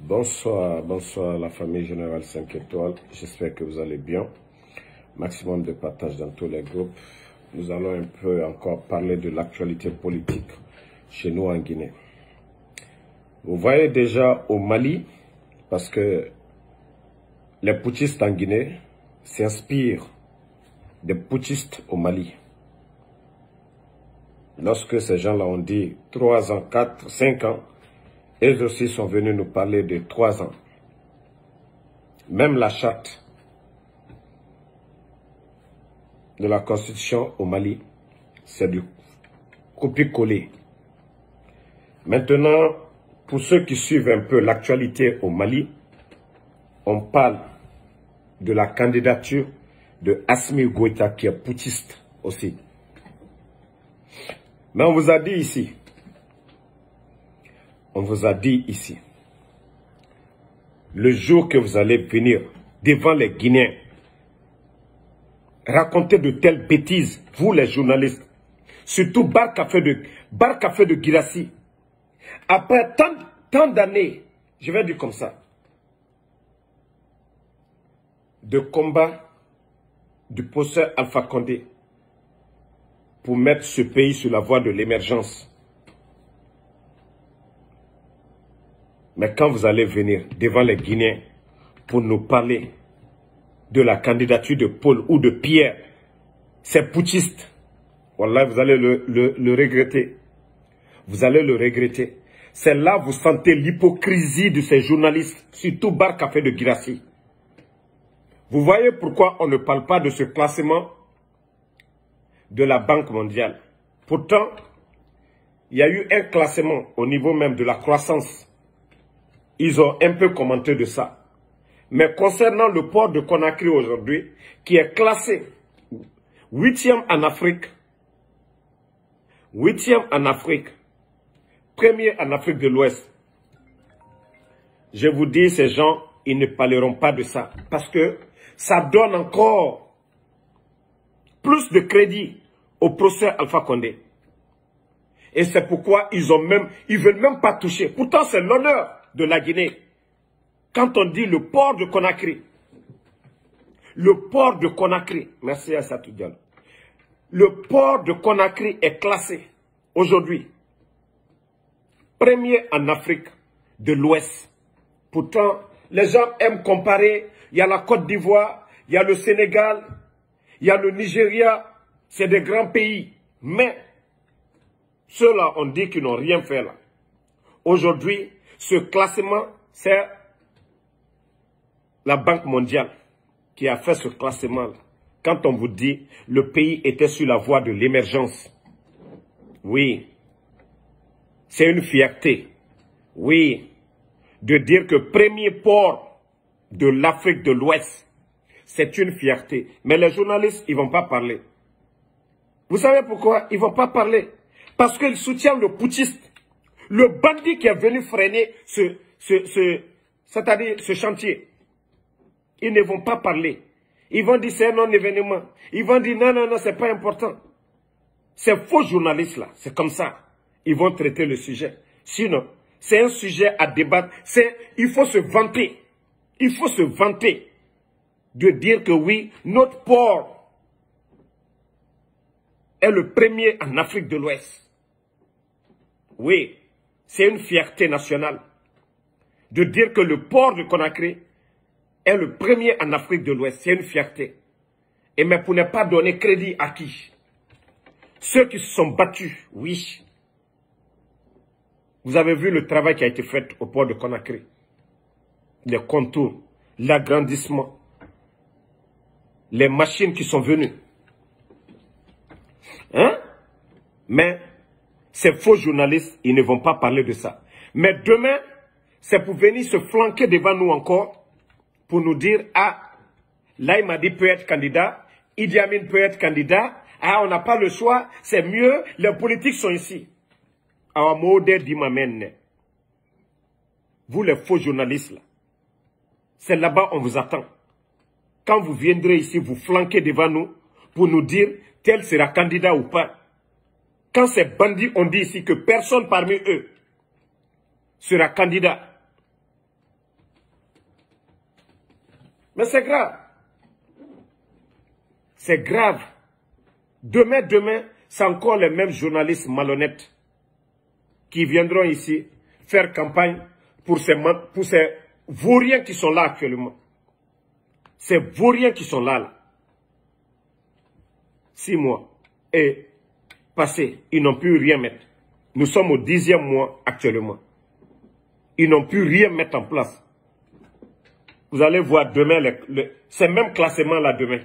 Bonsoir, bonsoir la famille Générale 5 étoiles. J'espère que vous allez bien. Maximum de partage dans tous les groupes. Nous allons un peu encore parler de l'actualité politique chez nous en Guinée. Vous voyez déjà au Mali, parce que les putschistes en Guinée s'inspirent des putschistes au Mali. Lorsque ces gens-là ont dit 3 ans, 4, 5 ans, eux aussi sont venus nous parler de 3 ans. Même la charte de la Constitution au Mali, c'est du copier-coller. Maintenant, pour ceux qui suivent un peu l'actualité au Mali, on parle de la candidature de Assimi Goïta qui est putschiste aussi. Mais on vous a dit ici, le jour que vous allez venir devant les Guinéens, raconter de telles bêtises, vous les journalistes, surtout Bar Café de Guirassy, après tant d'années, je vais dire comme ça, de combat du professeur Alpha Condé pour mettre ce pays sur la voie de l'émergence. Mais quand vous allez venir devant les Guinéens pour nous parler de la candidature de Paul ou de Pierre, c'est putschiste. Wallah, vous allez le regretter. Vous allez le regretter. C'est là que vous sentez l'hypocrisie de ces journalistes, surtout Bar Café de Guirassy. Vous voyez pourquoi on ne parle pas de ce classement de la Banque mondiale. Pourtant, il y a eu un classement au niveau même de la croissance. Ils ont un peu commenté de ça. Mais concernant le port de Conakry aujourd'hui, qui est classé 8e en Afrique, 8e en Afrique, 1er en Afrique de l'Ouest, je vous dis, ces gens, ils ne parleront pas de ça. Parce que ça donne encore plus de crédit au professeur Alpha Condé. Et c'est pourquoi ils veulent même pas toucher. Pourtant, c'est l'honneur de la Guinée. Quand on dit le port de Conakry, merci à Satou Diallo, le port de Conakry est classé aujourd'hui 1er en Afrique de l'Ouest. Pourtant, les gens aiment comparer. Il y a la Côte d'Ivoire, il y a le Sénégal, il y a le Nigeria. C'est des grands pays. Mais ceux-là, on dit qu'ils n'ont rien fait là. Aujourd'hui, ce classement, c'est la Banque mondiale qui a fait ce classement-là. Quand on vous dit le pays était sur la voie de l'émergence. Oui. C'est une fierté. Oui. De dire que premier port de l'Afrique de l'Ouest, c'est une fierté. Mais les journalistes, ils ne vont pas parler. Vous savez pourquoi ils ne vont pas parler? Parce qu'ils soutiennent le putschiste. Le bandit qui est venu freiner c'est-à-dire ce chantier. Ils ne vont pas parler. Ils vont dire c'est un non-événement. Ils vont dire non, c'est pas important. Ces faux journalistes là, c'est comme ça. Ils vont traiter le sujet. Sinon, c'est un sujet à débattre. Il faut se vanter. Il faut se vanter de dire que oui, notre port est le premier en Afrique de l'Ouest. Oui, c'est une fierté nationale de dire que le port de Conakry est le premier en Afrique de l'Ouest. C'est une fierté. Et mais pour ne pas donner crédit à qui? Ceux qui se sont battus, oui. Vous avez vu le travail qui a été fait au port de Conakry. Les contours, l'agrandissement, les machines qui sont venues. Hein? Mais ces faux journalistes, ils ne vont pas parler de ça. Mais demain, c'est pour venir se flanquer devant nous encore, pour nous dire, ah, là il m'a dit peut être candidat, Idi Amin peut être candidat, ah, on n'a pas le choix, c'est mieux, les politiques sont ici. Vous les faux journalistes là, c'est là-bas on vous attend. Quand vous viendrez ici, vous flanquez devant nous, pour nous dire, tel sera candidat ou pas. Quand ces bandits ont dit ici que personne parmi eux sera candidat, Mais c'est grave. C'est grave. Demain, c'est encore les mêmes journalistes malhonnêtes qui viendront ici faire campagne pour ces vauriens qui sont là actuellement. Ces vauriens qui sont là. 6 mois. Et passé, ils n'ont pu rien mettre. Nous sommes au 10e mois actuellement. Ils n'ont pu rien mettre en place. Vous allez voir demain, ces mêmes classements là demain.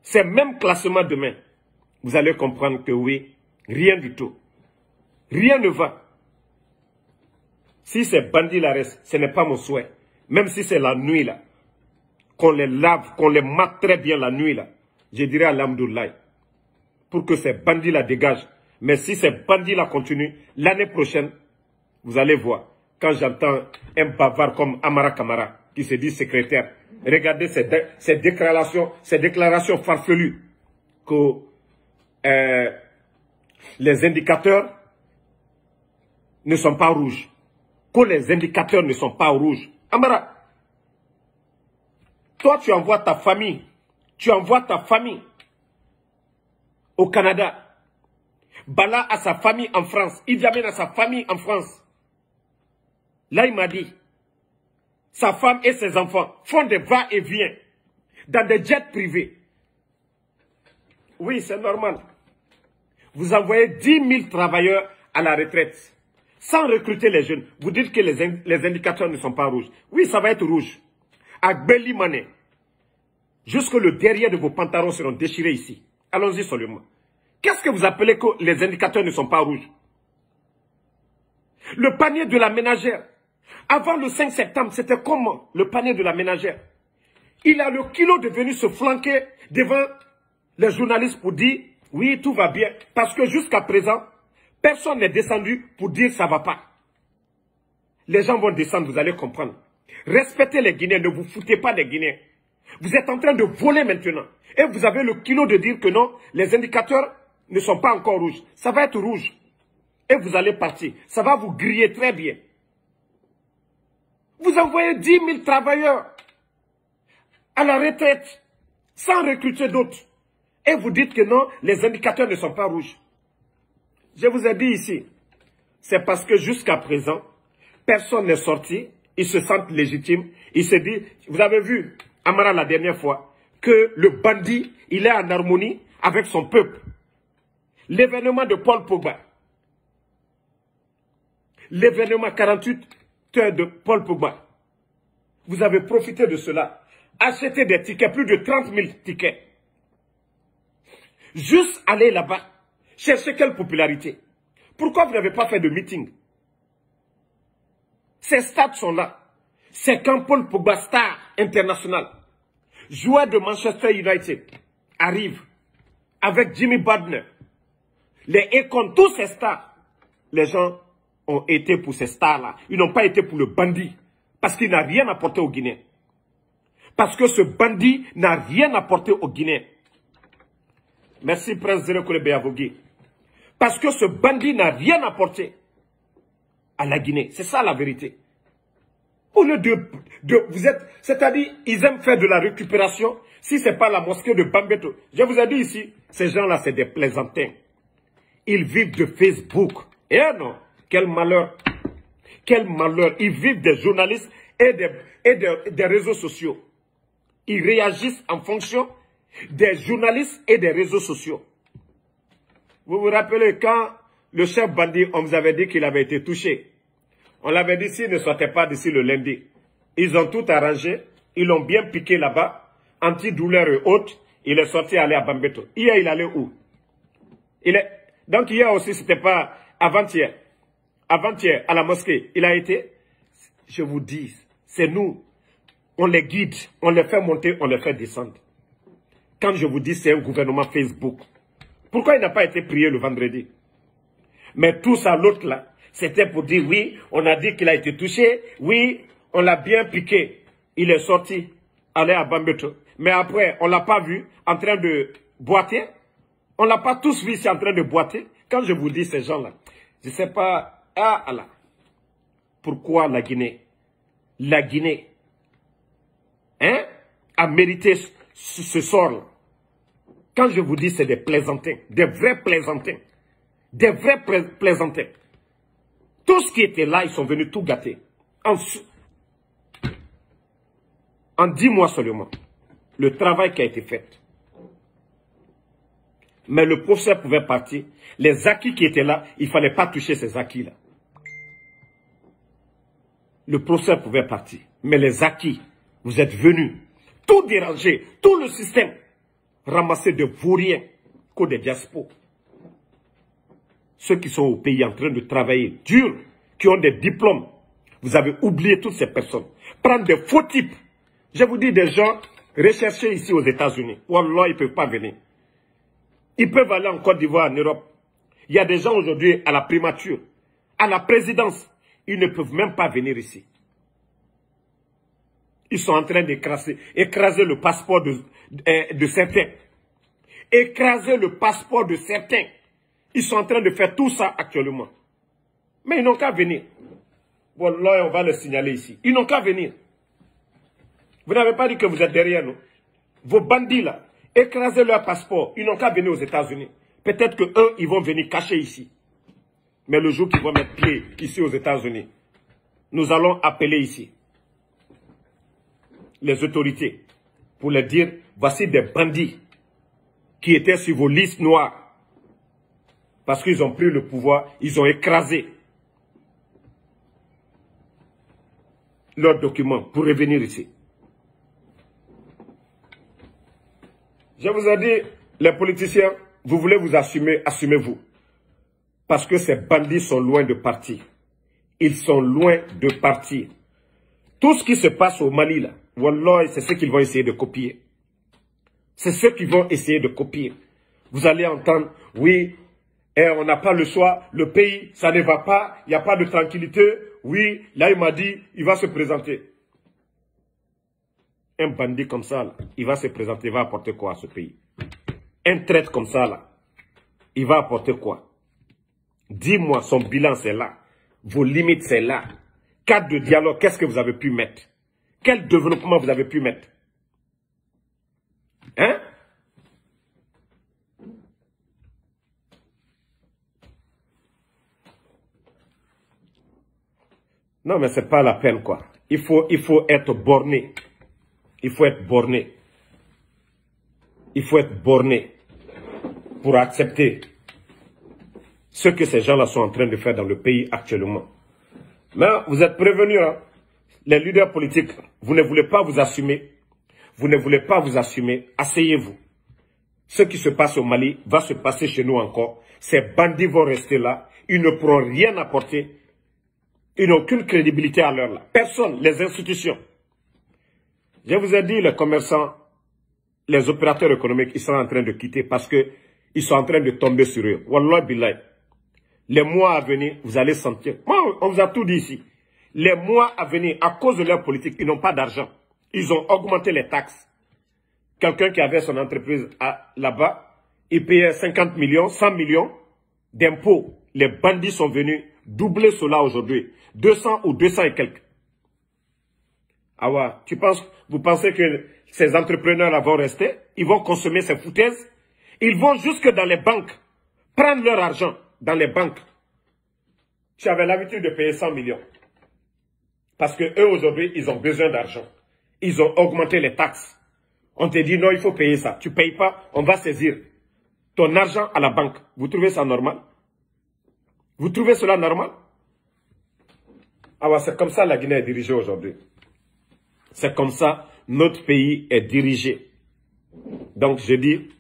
Ces mêmes classements demain. Vous allez comprendre que oui, rien du tout. Rien ne va. Si ces bandits là restent, ce n'est pas mon souhait. Même si c'est la nuit là. Qu'on les lave, qu'on les mate très bien la nuit là. Je dirais à l'Hamdoulaye. Pour que ces bandits là dégagent. Mais si ces bandits là continuent, l'année prochaine, vous allez voir. Quand j'entends un bavard comme Amara Kamara, qui se dit secrétaire, regardez ces déclarations farfelues que les indicateurs ne sont pas rouges. Que les indicateurs ne sont pas rouges. Amara, toi tu envoies ta famille, au Canada. Bala a sa famille en France. Idi Amin a sa famille en France. Là, il m'a dit, sa femme et ses enfants font des va-et-vient dans des jets privés. Oui, c'est normal. Vous envoyez 10 000 travailleurs à la retraite sans recruter les jeunes. Vous dites que les indicateurs ne sont pas rouges. Oui, ça va être rouge. À Gbeli Mané, jusque le derrière de vos pantalons seront déchirés ici. Allons-y seulement. Qu'est-ce que vous appelez que les indicateurs ne sont pas rouges? Le panier de la ménagère. Avant le 5 septembre, c'était comment le panier de la ménagère? Il a le kilo de venir se flanquer devant les journalistes pour dire « Oui, tout va bien ». Parce que jusqu'à présent, personne n'est descendu pour dire « ça ne va pas ». Les gens vont descendre, vous allez comprendre. Respectez les Guinéens, ne vous foutez pas des Guinéens. Vous êtes en train de voler maintenant. Et vous avez le kilo de dire que non, les indicateurs ne sont pas encore rouges. Ça va être rouge. Et vous allez partir. Ça va vous griller très bien. Vous envoyez 10 000 travailleurs à la retraite sans recruter d'autres. Et vous dites que non, les indicateurs ne sont pas rouges. Je vous ai dit ici, c'est parce que jusqu'à présent, personne n'est sorti. Ils se sentent légitimes. Ils se disent, vous avez vu, Amara la dernière fois, que le bandit, il est en harmonie avec son peuple. L'événement de Paul Pogba. L'événement 48 heures de Paul Pogba. Vous avez profité de cela. Achetez des tickets, plus de 30 000 tickets. Juste aller là-bas, chercher quelle popularité. Pourquoi vous n'avez pas fait de meeting? Ces stades sont là. C'est quand Paul Pogba, star international, joueur de Manchester United, arrive avec Jimmy Butler, les Econ, tous ces stars. Les gens ont été pour ces stars-là. Ils n'ont pas été pour le bandit. Parce qu'il n'a rien apporté aux Guinéens. Parce que ce bandit n'a rien apporté aux Guinéens. Merci, Prince Zérekole Béavogui. Parce que ce bandit n'a rien apporté à la Guinée. C'est ça la vérité. Au lieu vous êtes, c'est-à-dire, ils aiment faire de la récupération. Si ce n'est pas la mosquée de Bambeto. Je vous ai dit ici, ces gens-là, c'est des plaisantins. Ils vivent de Facebook. Eh non, quel malheur. Quel malheur. Ils vivent des journalistes et des réseaux sociaux. Ils réagissent en fonction des journalistes et des réseaux sociaux. Vous vous rappelez quand le chef bandit, on vous avait dit qu'il avait été touché. On l'avait dit s'il ne sortait pas d'ici le lundi. Ils ont tout arrangé. Ils l'ont bien piqué là-bas. Antidouleur et autres. Il est sorti aller à Bambeto. Hier, il allait où? Donc hier aussi, c'était pas avant-hier. Avant-hier, à la mosquée, il a été. Je vous dis, c'est nous. On les guide, on les fait monter, on les fait descendre. Quand je vous dis, c'est un gouvernement Facebook. Pourquoi il n'a pas été prié le vendredi? Mais tout ça, l'autre là, c'était pour dire, oui, on a dit qu'il a été touché, oui, on l'a bien piqué. Il est sorti, aller à Bambeto. Mais après, on ne l'a pas vu en train de boiter. On ne l'a pas tous vu ici en train de boiter. Quand je vous dis ces gens-là, je ne sais pas, pourquoi la Guinée? La Guinée, hein? a mérité ce sort-là. Quand je vous dis c'est des plaisantins, des vrais plaisantins, des vrais plaisantins. Tout ce qui était là, ils sont venus tout gâter. En 10 mois seulement, le travail qui a été fait. Mais le professeur pouvait partir. Les acquis qui étaient là, il ne fallait pas toucher ces acquis-là. Le professeur pouvait partir. Mais les acquis, vous êtes venus tout déranger, tout le système, ramasser de vauriens, qu'aux des diaspos. Ceux qui sont au pays en train de travailler dur, qui ont des diplômes. Vous avez oublié toutes ces personnes. Prendre des faux types. Je vous dis des gens recherchés ici aux États-Unis. Wallah, ils ne peuvent pas venir. Ils peuvent aller en Côte d'Ivoire, en Europe. Il y a des gens aujourd'hui à la primature, à la présidence. Ils ne peuvent même pas venir ici. Ils sont en train d'écraser le passeport de certains. Écraser le passeport de certains. Ils sont en train de faire tout ça actuellement. Mais ils n'ont qu'à venir. Wallah, on va le signaler ici. Ils n'ont qu'à venir. Vous n'avez pas dit que vous êtes derrière nous. Vos bandits là, écrasez leur passeport. Ils n'ont qu'à venir aux États-Unis. Peut-être qu'eux, ils vont venir cacher ici. Mais le jour qu'ils vont mettre pied ici aux États-Unis, nous allons appeler ici les autorités pour leur dire, voici des bandits qui étaient sur vos listes noires. Parce qu'ils ont pris le pouvoir, ils ont écrasé leurs documents pour revenir ici. Je vous ai dit, les politiciens, vous voulez vous assumer, assumez-vous. Parce que ces bandits sont loin de partir. Ils sont loin de partir. Tout ce qui se passe au Mali, là, wallah, c'est ce qu'ils vont essayer de copier. C'est ce qu'ils vont essayer de copier. Vous allez entendre, oui, on n'a pas le choix, le pays, ça ne va pas, il n'y a pas de tranquillité. Oui, là, il m'a dit, il va se présenter. Un bandit comme ça, là, il va se présenter, il va apporter quoi à ce pays? Un traître comme ça, là, il va apporter quoi? Dis-moi, son bilan, c'est là. Vos limites, c'est là. Cadre de dialogue, qu'est-ce que vous avez pu mettre? Quel développement vous avez pu mettre? Hein? Non, mais c'est pas la peine, quoi. Il faut être borné. Il faut être borné. Il faut être borné pour accepter ce que ces gens-là sont en train de faire dans le pays actuellement. Mais vous êtes prévenus, hein? Les leaders politiques, vous ne voulez pas vous assumer. Vous ne voulez pas vous assumer. Asseyez-vous. Ce qui se passe au Mali va se passer chez nous encore. Ces bandits vont rester là. Ils ne pourront rien apporter. Ils n'ont aucune crédibilité à l'heure là. Personne, les institutions. Je vous ai dit, les commerçants, les opérateurs économiques, ils sont en train de quitter parce qu'ils sont en train de tomber sur eux. Wallah billahi. Les mois à venir, vous allez sentir. Moi, on vous a tout dit ici. Les mois à venir, à cause de leur politique, ils n'ont pas d'argent. Ils ont augmenté les taxes. Quelqu'un qui avait son entreprise là-bas, il payait 50 millions, 100 millions d'impôts. Les bandits sont venus doubler cela aujourd'hui. 200 ou 200 et quelques. Ah ouais, vous pensez que ces entrepreneurs-là vont rester? Ils vont consommer ces foutaises? Ils vont jusque dans les banques, prendre leur argent dans les banques. Tu avais l'habitude de payer 100 millions. Parce que eux aujourd'hui, ils ont besoin d'argent. Ils ont augmenté les taxes. On te dit non, il faut payer ça. Tu ne payes pas, on va saisir ton argent à la banque. Vous trouvez ça normal? Vous trouvez cela normal? Ah ouais, c'est comme ça la Guinée est dirigée aujourd'hui. C'est comme ça notre pays est dirigé. Donc je dis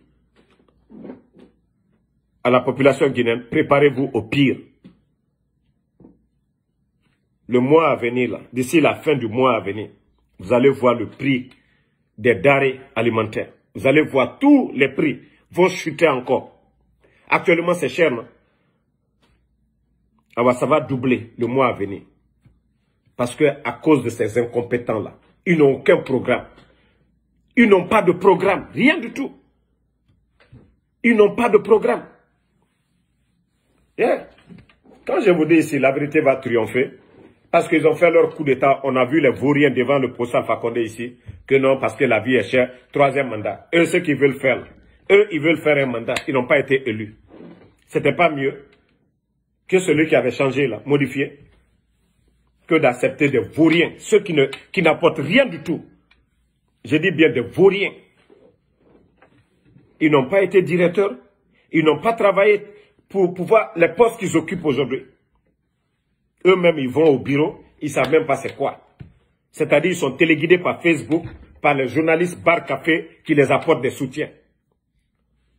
à la population guinéenne, préparez-vous au pire. Le mois à venir, là, d'ici la fin du mois à venir, vous allez voir le prix des denrées alimentaires. Vous allez voir tous les prix vont chuter encore. Actuellement, c'est cher, non? Ah ouais, ça va doubler le mois à venir. Parce que à cause de ces incompétents-là, ils n'ont aucun programme. Ils n'ont pas de programme, rien du tout. Ils n'ont pas de programme. Yeah. Quand je vous dis ici, la vérité va triompher. Parce qu'ils ont fait leur coup d'État. On a vu les vauriens devant le procès Alpha Condé ici. que non, parce que la vie est chère, 3e mandat. Eux, ceux qui veulent faire, eux, ils veulent faire un mandat, ils n'ont pas été élus. C'était pas mieux que celui qui avait changé, là, modifié, que d'accepter des vauriens, ceux qui n'apportent rien du tout. Je dis bien des vauriens. Ils n'ont pas été directeurs, ils n'ont pas travaillé pour pouvoir les postes qu'ils occupent aujourd'hui. Eux-mêmes, ils vont au bureau, ils ne savent même pas c'est quoi. C'est-à-dire, ils sont téléguidés par Facebook, par les journalistes bar café qui les apportent des soutiens.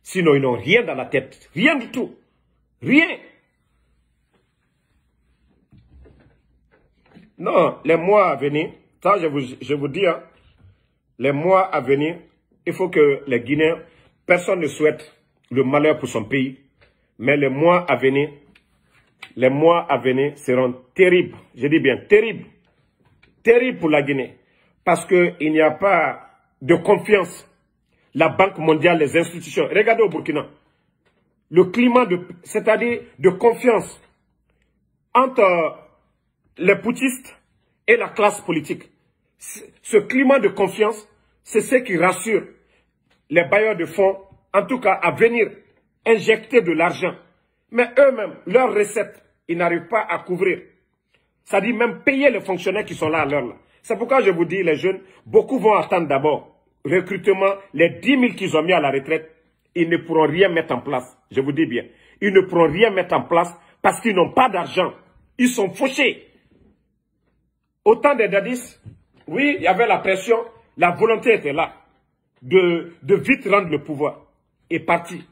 Sinon, ils n'ont rien dans la tête. Rien du tout. Rien. Non, les mois à venir, ça je vous dis, hein, les mois à venir, il faut que les Guinéens, personne ne souhaite le malheur pour son pays, mais les mois à venir seront terribles. Je dis bien terribles. Terribles pour la Guinée. Parce qu'il n'y a pas de confiance. La Banque mondiale, les institutions. Regardez au Burkina. Le climat c'est-à-dire de confiance entre les putschistes et la classe politique. Ce climat de confiance, c'est ce qui rassure les bailleurs de fonds, en tout cas à venir injecter de l'argent. Mais eux-mêmes, leurs recettes, ils n'arrivent pas à couvrir. Ça dit même payer les fonctionnaires qui sont là à l'heure là. C'est pourquoi je vous dis, les jeunes, beaucoup vont attendre d'abord recrutement, les 10 000 qu'ils ont mis à la retraite, ils ne pourront rien mettre en place. Je vous dis bien. Ils ne pourront rien mettre en place parce qu'ils n'ont pas d'argent. Ils sont fauchés. Au temps des dadis, oui, il y avait la pression, la volonté était là de vite rendre le pouvoir. Et parti.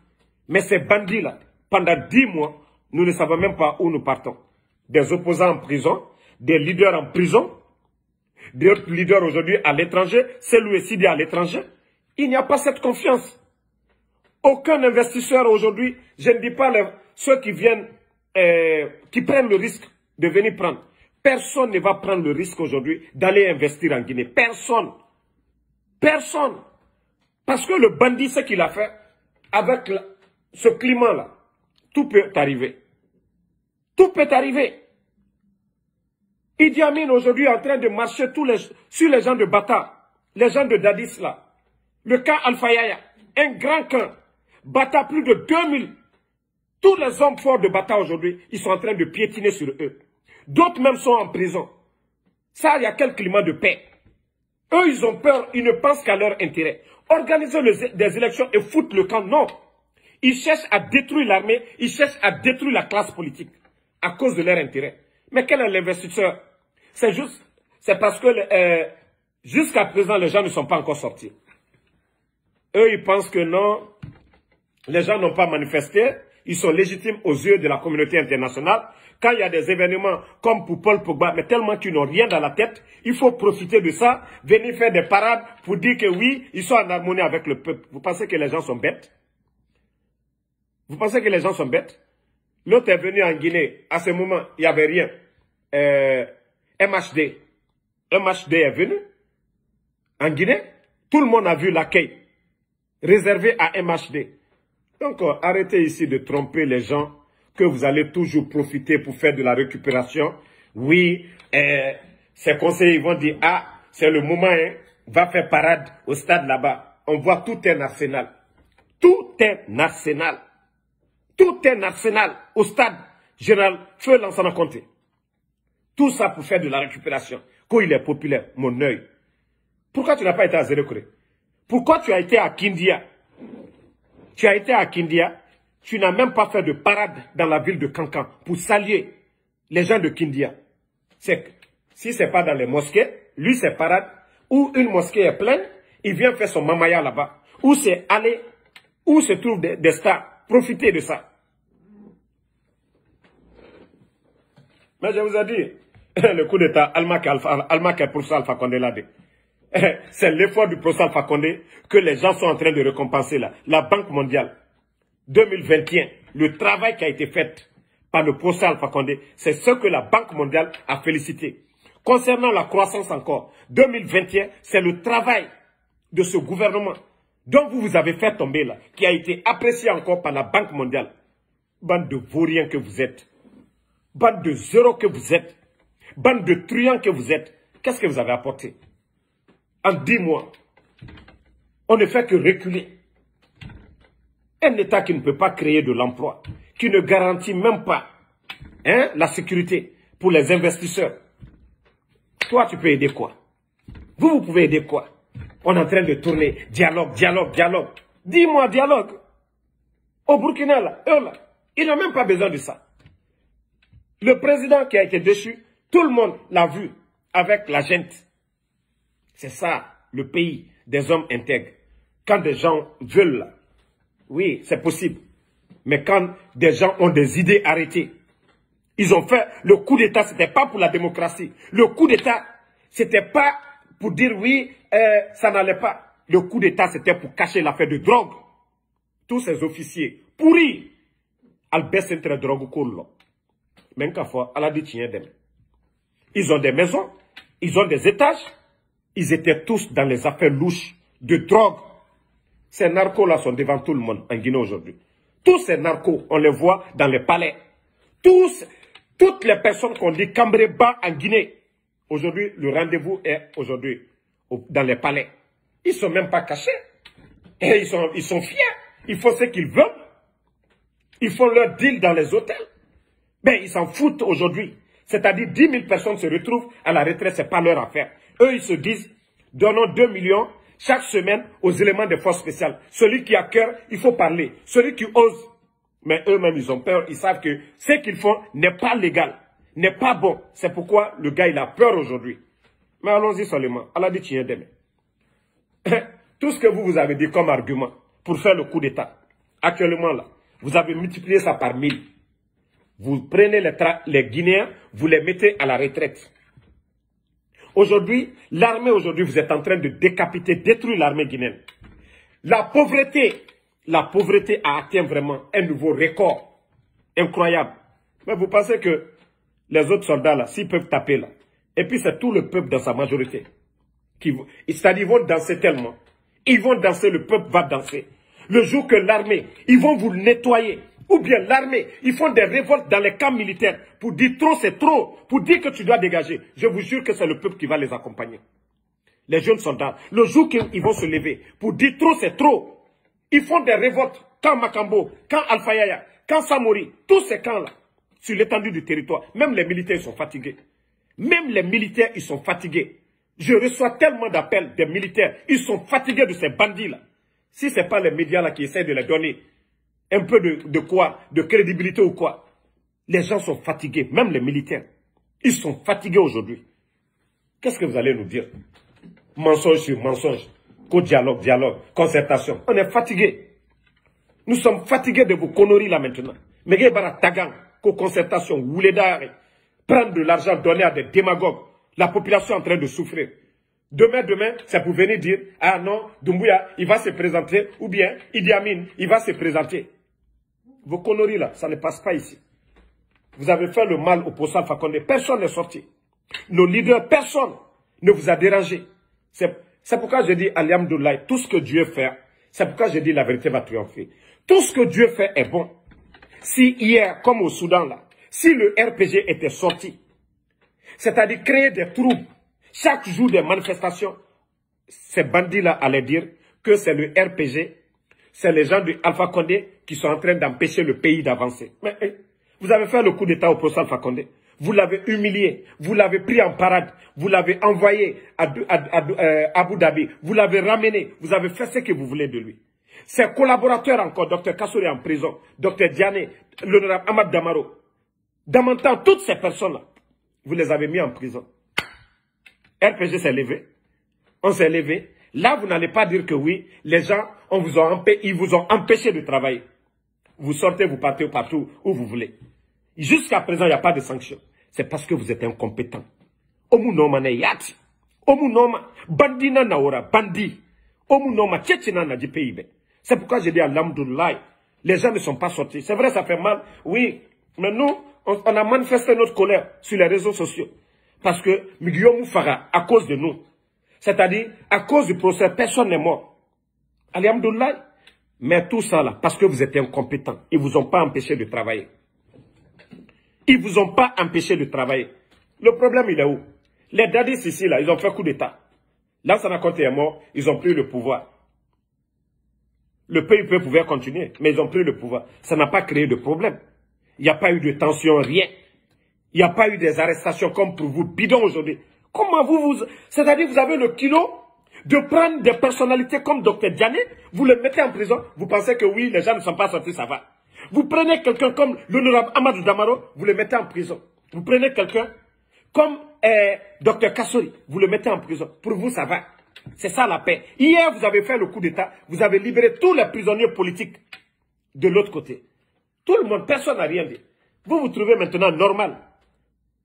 Mais ces bandits-là, pendant 10 mois, nous ne savons même pas où nous partons. Des opposants en prison, des leaders en prison, des autres leaders aujourd'hui à l'étranger, celui ci à l'étranger. Il n'y a pas cette confiance. Aucun investisseur aujourd'hui, je ne dis pas ceux qui viennent, qui prennent le risque de venir prendre. Personne ne va prendre le risque aujourd'hui d'aller investir en Guinée. Personne. Personne. Parce que le bandit, ce qu'il a fait, avec ce climat-là, tout peut arriver. Tout peut arriver. Idi Amin aujourd'hui est en train de marcher sur les gens de Bata, les gens de Dadis là. Le camp Alpha Yaya, un grand camp. Bata, plus de 2000. Tous les hommes forts de Bata aujourd'hui, ils sont en train de piétiner sur eux. D'autres même sont en prison. Ça, il y a quel climat de paix? Eux, ils ont peur, ils ne pensent qu'à leur intérêt. Organiser des élections et foutre le camp, non. Ils cherchent à détruire l'armée, ils cherchent à détruire la classe politique à cause de leur intérêt. Mais quel est l'investisseur? C'est parce que jusqu'à présent, les gens ne sont pas encore sortis. Eux, ils pensent que non, les gens n'ont pas manifesté, ils sont légitimes aux yeux de la communauté internationale. Quand il y a des événements comme pour Paul Pogba, mais tellement qu'ils n'ont rien dans la tête, il faut profiter de ça, venir faire des parades pour dire que oui, ils sont en harmonie avec le peuple. Vous pensez que les gens sont bêtes? Vous pensez que les gens sont bêtes? L'autre est venu en Guinée, à ce moment, il n'y avait rien. MHD. MHD est venu en Guinée. Tout le monde a vu l'accueil réservé à MHD. Donc, arrêtez ici de tromper les gens que vous allez toujours profiter pour faire de la récupération. Oui, ces conseillers vont dire, ah, c'est le moment, hein, va faire parade au stade là-bas. On voit tout un arsenal. Tout un arsenal. Tout un arsenal au stade général Feu Lansana Conté. Tout ça pour faire de la récupération. Quand il est populaire, mon œil. Pourquoi tu n'as pas été à Zérekoré? Pourquoi tu as été à Kindia? Tu as été à Kindia, tu n'as même pas fait de parade dans la ville de Kankan pour saluer les gens de Kindia. Si ce n'est pas dans les mosquées, lui c'est parade, où une mosquée est pleine, il vient faire son mamaya là-bas. Où c'est aller, où se trouvent des stars. Profitez de ça. Mais je vous ai dit, le coup d'État, Alma pour ça Alpha Condé l'a dit. C'est l'effort du professeur Alpha Condé que les gens sont en train de récompenser là. La Banque mondiale, 2021, le travail qui a été fait par le professeur Alpha Condé, c'est ce que la Banque mondiale a félicité. Concernant la croissance encore, 2021, c'est le travail de ce gouvernement dont vous avez fait tomber là, qui a été apprécié encore par la Banque mondiale. Bande de vauriens que vous êtes. Bande de zéros que vous êtes. Bande de truands que vous êtes. Qu'est-ce que vous avez apporté? en 10 mois. On ne fait que reculer. Un État qui ne peut pas créer de l'emploi, qui ne garantit même pas la sécurité pour les investisseurs. Toi, tu peux aider quoi? Vous pouvez aider quoi? On est en train de tourner dialogue, dialogue, dialogue. Dis-moi dialogue. Au Burkina, là, eux, là, ils n'ont même pas besoin de ça. Le président qui a été déchu, tout le monde l'a vu avec la gente. C'est ça, le pays des hommes intègres. Quand des gens veulent, là, oui, c'est possible. Mais quand des gens ont des idées arrêtées, ils ont fait le coup d'État, ce n'était pas pour la démocratie. Le coup d'État, ce n'était pas pour dire oui, ça n'allait pas. Le coup d'État, c'était pour cacher l'affaire de drogue. Tous ces officiers pourris, Albert entre drogue cool. Même qu'à fois, elle a dit tiens dem. Ils ont des maisons, ils ont des étages. Ils étaient tous dans les affaires louches de drogue. Ces narcos-là sont devant tout le monde en Guinée aujourd'hui. Tous ces narcos, on les voit dans les palais. Toutes les personnes qu'on dit cambrées bas en Guinée. Aujourd'hui, le rendez-vous est aujourd'hui dans les palais. Ils ne sont même pas cachés. Et ils sont fiers. Ils font ce qu'ils veulent. Ils font leur deal dans les hôtels. Mais ils s'en foutent aujourd'hui. C'est-à-dire 10 000 personnes se retrouvent à la retraite, ce n'est pas leur affaire. Eux, ils se disent, donnons 2 millions chaque semaine aux éléments des forces spéciales. Celui qui a cœur, il faut parler. Celui qui ose. Mais eux-mêmes, ils ont peur. Ils savent que ce qu'ils font n'est pas légal, n'est pas bon. C'est pourquoi le gars, il a peur aujourd'hui. Mais allons-y seulement. Allah dit, tiens, demain. Tout ce que vous avez dit comme argument pour faire le coup d'État, actuellement là, vous avez multiplié ça par 1000. Vous prenez les Guinéens, vous les mettez à la retraite. Aujourd'hui, l'armée, vous êtes en train de décapiter, détruire l'armée guinéenne. La pauvreté a atteint vraiment un nouveau record incroyable. Mais vous pensez que les autres soldats là, s'ils peuvent taper là, et puis c'est tout le peuple dans sa majorité, c'est-à-dire ils vont danser tellement, ils vont danser, le peuple va danser. Le jour que l'armée, ils vont vous nettoyer. Ou bien l'armée, ils font des révoltes dans les camps militaires pour dire trop c'est trop, pour dire que tu dois dégager. Je vous jure que c'est le peuple qui va les accompagner. Les jeunes soldats, le jour qu'ils vont se lever pour dire trop c'est trop, ils font des révoltes. Camp Makambo, camp Alpha Yaya, camp Samori, tous ces camps-là, sur l'étendue du territoire. Même les militaires, ils sont fatigués. Même les militaires, ils sont fatigués. Je reçois tellement d'appels des militaires, ils sont fatigués de ces bandits-là. Si ce n'est pas les médias là qui essaient de les donner un peu de quoi, de crédibilité ou quoi. Les gens sont fatigués, même les militaires. Ils sont fatigués aujourd'hui. Qu'est-ce que vous allez nous dire? Mensonge sur mensonge, co-dialogue, dialogue, concertation. On est fatigués. Nous sommes fatigués de vos conneries là maintenant. Mais il y a tagang, co-concertation, ouledare, prendre de l'argent donné à des démagogues. La population est en train de souffrir. Demain, c'est pour venir dire, ah non, Doumbouya, il va se présenter, ou bien Idi Amin, il va se présenter. Vos conneries là, ça ne passe pas ici. Vous avez fait le mal au Post Alpha Condé. Personne n'est sorti. Nos leaders, personne ne vous a dérangé. C'est pourquoi je dis, Alhamdoulilah, tout ce que Dieu fait, c'est pourquoi je dis la vérité va triompher. Tout ce que Dieu fait est bon. Si hier, comme au Soudan là, si le RPG était sorti, c'est-à-dire créer des troubles, chaque jour des manifestations, ces bandits-là allaient dire que c'est le RPG, c'est les gens de Alpha Condé qui sont en train d'empêcher le pays d'avancer. Mais vous avez fait le coup d'État au post Alpha Condé. Vous l'avez humilié, vous l'avez pris en parade, vous l'avez envoyé à Abu Dhabi, vous l'avez ramené, vous avez fait ce que vous voulez de lui. Ses collaborateurs encore, Dr Kassouri en prison, Dr Diané, l'honorable Ahmad Damaro, Damantan, toutes ces personnes-là, vous les avez mis en prison. RPG s'est levé, on s'est levé. Là, vous n'allez pas dire que oui, les gens, ils vous ont empêché de travailler. Vous sortez, vous partez partout où vous voulez. Jusqu'à présent, il n'y a pas de sanction. C'est parce que vous êtes incompétent. Omu noma ne yati. Omu noma, bandina naora, bandi. Omu noma, tchétchina na du PIB. C'est pourquoi je dis à l'Amdoulaye, les gens ne sont pas sortis. C'est vrai, ça fait mal, oui. Mais nous, on a manifesté notre colère sur les réseaux sociaux. Parce que Guillaume Fara, à cause de nous, c'est-à-dire à cause du procès, personne n'est mort. Alhamdoulilah. Mais tout ça là, parce que vous êtes incompétents, ils ne vous ont pas empêché de travailler. Ils ne vous ont pas empêché de travailler. Le problème, il est où? Les dadis ici, là, ils ont fait coup d'État. Lansana Conté est mort, ils ont pris le pouvoir. Le PUP pouvait continuer, mais ils ont pris le pouvoir. Ça n'a pas créé de problème. Il n'y a pas eu de tension, rien. Il n'y a pas eu des arrestations comme pour vous, bidon aujourd'hui. Comment c'est-à-dire vous avez le kilo de prendre des personnalités comme Dr Diané, vous les mettez en prison, vous pensez que oui, les gens ne sont pas sortis, ça va. Vous prenez quelqu'un comme l'honorable Amadou Damaro, vous le mettez en prison. Vous prenez quelqu'un comme Dr Kassori, vous le mettez en prison. Pour vous, ça va. C'est ça la paix. Hier, vous avez fait le coup d'État, vous avez libéré tous les prisonniers politiques de l'autre côté. Tout le monde, personne n'a rien dit. Vous vous trouvez maintenant normal.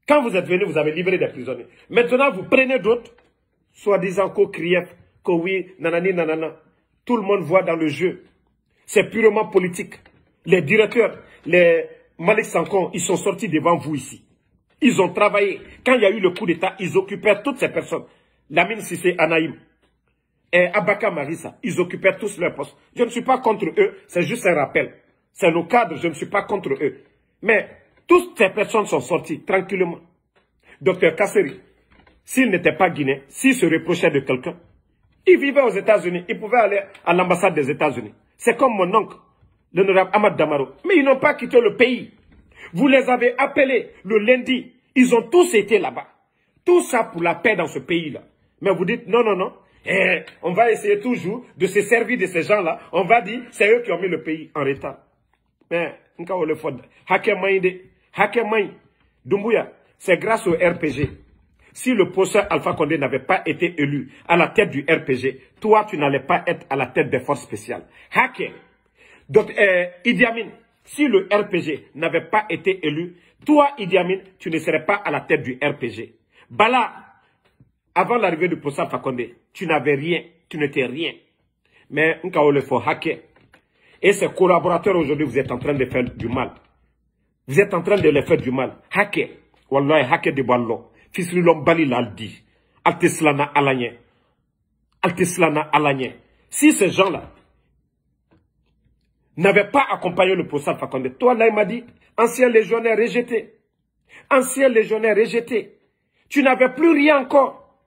Quand vous êtes venu, vous avez libéré des prisonniers. Maintenant, vous prenez d'autres, soi-disant co-crief, que oui, nanani, nanana. Tout le monde voit dans le jeu. C'est purement politique. Les directeurs, les Malik Sankon, ils sont sortis devant vous ici. Ils ont travaillé. Quand il y a eu le coup d'État, ils occupaient toutes ces personnes. Lamine Sissé, Anaïm et Abaka Marissa, ils occupaient tous leurs postes. Je ne suis pas contre eux, c'est juste un rappel. C'est nos cadres, je ne suis pas contre eux. Mais toutes ces personnes sont sorties tranquillement. Docteur Kasseri, s'il n'était pas guinéen, s'il se reprochait de quelqu'un, il vivait aux États-Unis, il pouvait aller à l'ambassade des États-Unis. C'est comme mon oncle, l'honorable Ahmad Damaro. Mais ils n'ont pas quitté le pays. Vous les avez appelés le lundi. Ils ont tous été là-bas. Tout ça pour la paix dans ce pays-là. Mais vous dites, non, non, non. On va essayer toujours de se servir de ces gens-là. On va dire, c'est eux qui ont mis le pays en retard. Mais, Doumbouya, c'est grâce au RPG. Si le professeur Alpha Condé n'avait pas été élu à la tête du RPG, toi, tu n'allais pas être à la tête des forces spéciales. Haké. Donc, Idi Amin, si le RPG n'avait pas été élu, toi, Idi Amin, tu ne serais pas à la tête du RPG. Bala, avant l'arrivée du professeur Alpha Condé, tu n'avais rien, tu n'étais rien. Mais, Nkao le faut hacker. Et ces collaborateurs, aujourd'hui, vous êtes en train de faire du mal. Vous êtes en train de les faire du mal. Hacker. Wallahi, hacker de ballo. Fisrilom bali l'aldi. Alteslana alanye. Alteslana alanye. Si ces gens-là n'avaient pas accompagné le professeur Alpha Condé, toi, là, il m'a dit, ancien légionnaire rejeté. Ancien légionnaire rejeté. Tu n'avais plus rien encore.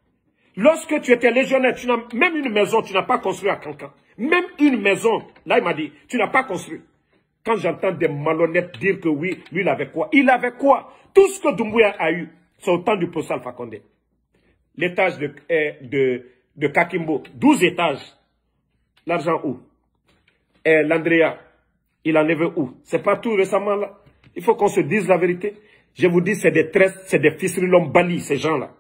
Lorsque tu étais légionnaire, tu n'as même une maison, tu n'as pas construit à Cancan. Même une maison, là, il m'a dit, tu n'as pas construit. Quand j'entends des malhonnêtes dire que oui, lui, il avait quoi? Il avait quoi? Tout ce que Doumbouya a eu, c'est au temps du professeur Alpha Condé. L'étage de Kakimbo, 12 étages. L'argent où? L'Andrea, il en avait où? C'est pas tout récemment là. Il faut qu'on se dise la vérité. Je vous dis, c'est des tresses, c'est des fisrilons bali, ces gens-là.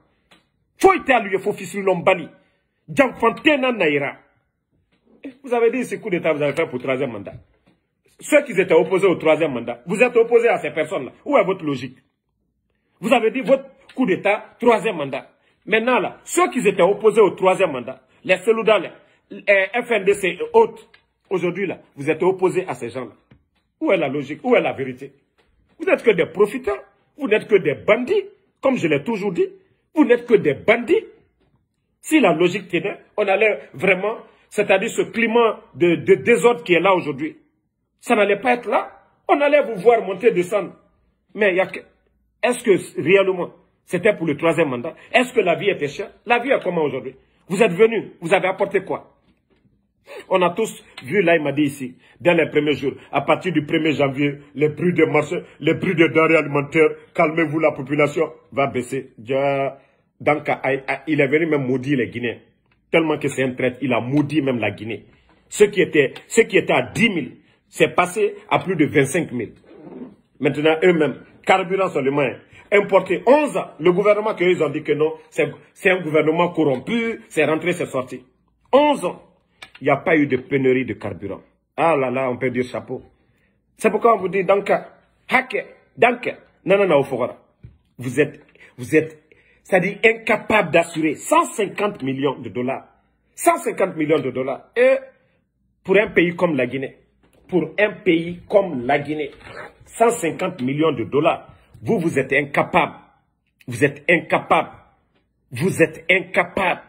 Faut être à lui, il faut fisrilons bali. Djanfantena Naira. Vous avez dit ce coup d'État, vous avez fait pour le 3e mandat. Ceux qui étaient opposés au 3e mandat, vous êtes opposés à ces personnes-là. Où est votre logique? Vous avez dit votre coup d'État, 3e mandat. Maintenant, là, ceux qui étaient opposés au 3e mandat, les Selouda, les FNDC et autres, aujourd'hui, là, vous êtes opposés à ces gens-là. Où est la logique? Où est la vérité? Vous n'êtes que des profiteurs. Vous n'êtes que des bandits. Comme je l'ai toujours dit, vous n'êtes que des bandits. Si la logique tenait, on allait vraiment, c'est-à-dire ce climat de désordre qui est là aujourd'hui, ça n'allait pas être là. On allait vous voir monter, descendre. Mais est-ce que réellement, c'était pour le 3e mandat? Est-ce que la vie était chère? La vie est comment aujourd'hui? Vous êtes venus, vous avez apporté quoi? On a tous vu, là, il m'a dit ici, dès les premiers jours, à partir du 1er janvier, les prix de marché, les prix de denrées alimentaires, calmez-vous, la population va baisser. Donc, il est venu même maudire les Guinéens. Tellement que c'est un traître, il a maudit même la Guinée. Ce qui était à 10 000, c'est passé à plus de 25 000. Maintenant, eux-mêmes, carburant seulement, importé 11 ans. Le gouvernement qu'ils ont dit que non, c'est un gouvernement corrompu, c'est rentré, c'est sorti. 11 ans. Il n'y a pas eu de pénurie de carburant. Ah là là, on peut dire chapeau. C'est pourquoi on vous dit, Danka, Hake, Danka, Nanana Ofogara. Vous êtes, c'est-à-dire incapable d'assurer 150 millions de dollars. 150 millions de dollars. Et pour un pays comme la Guinée, 150 millions de dollars, vous êtes incapable. Vous êtes incapable. Vous êtes incapable.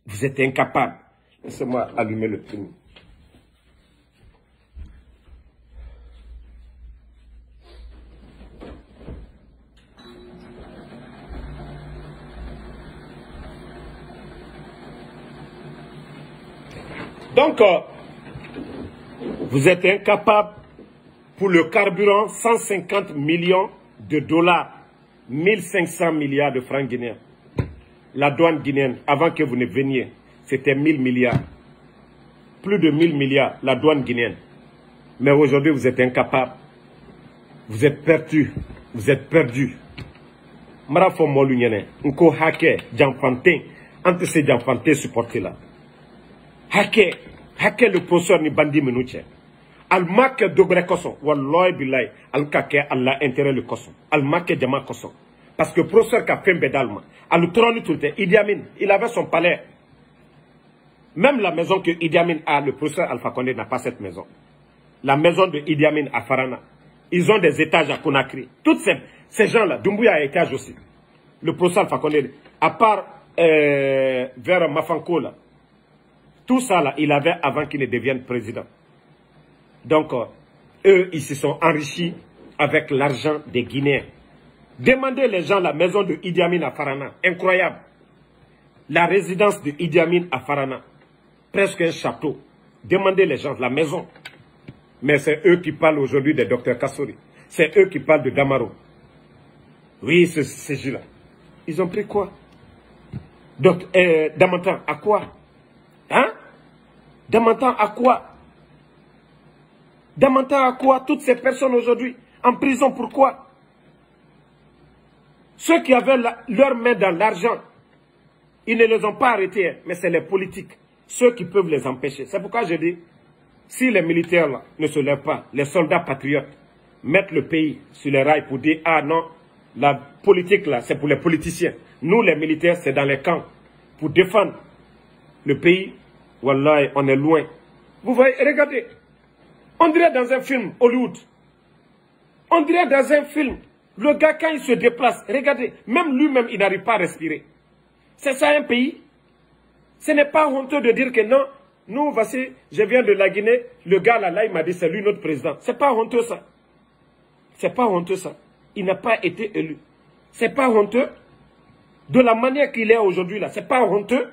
Vous êtes incapable. Laissez-moi allumer le film. Donc, vous êtes incapable pour le carburant, 150 millions de dollars, 1500 milliards de francs guinéens. La douane guinéenne, avant que vous ne veniez, c'était 1000 milliards. Plus de 1000 milliards, la douane guinéenne. Mais aujourd'hui, vous êtes incapable. Vous êtes perdu. Vous êtes perdu. Marafo Molunyene, Nko Hake, Djanfantin, entre ces Djanfantin supportés là. Hake le professeur ni bandi menouche. Al make dobre koson, wallahi billahi, al kake Allah intérêt le koson. Al make jama koson. Parce que professeur ka fait bedalma, al trône tout le Idi Amin, il avait son palais. Même la maison que Idi Amin a, le professeur Alpha Condé n'a pas cette maison. La maison de Idi Amin à Farana. Ils ont des étages à Conakry. Tous ces gens-là, Doumbouya a étage aussi. Le professeur Alpha Condé, à part vers Mafanko là, tout ça là, il avait avant qu'il ne devienne président. Donc, eux, ils se sont enrichis avec l'argent des Guinéens. Demandez les gens la maison de Idi Amin à Farana. Incroyable. La résidence de Idi Amin à Farana. Presque un château. Demandez les gens la maison. Mais c'est eux qui parlent aujourd'hui de Dr Kassori. C'est eux qui parlent de Damaro. Oui, ces gens-là. Ils ont pris quoi? Donc, Damantan, à quoi? Hein? Damantan, à quoi? Damantan, à quoi? Toutes ces personnes aujourd'hui en prison, pourquoi? Ceux qui avaient leur main dans l'argent, ils ne les ont pas arrêtés, mais c'est les politiques, ceux qui peuvent les empêcher. C'est pourquoi je dis, si les militaires là, ne se lèvent pas, les soldats patriotes mettent le pays sur les rails pour dire, ah non, la politique là, c'est pour les politiciens. Nous, les militaires, c'est dans les camps pour défendre le pays. Wallah, on est loin. Vous voyez, regardez, on dirait dans un film Hollywood. On dirait dans un film. Le gars, quand il se déplace, regardez, même lui-même, il n'arrive pas à respirer. C'est ça un pays? Ce n'est pas honteux de dire que non, nous, voici, je viens de la Guinée, le gars là, il m'a dit, c'est lui notre président. C'est pas honteux ça. C'est pas honteux ça. Il n'a pas été élu. C'est pas honteux. De la manière qu'il est aujourd'hui là, c'est pas honteux.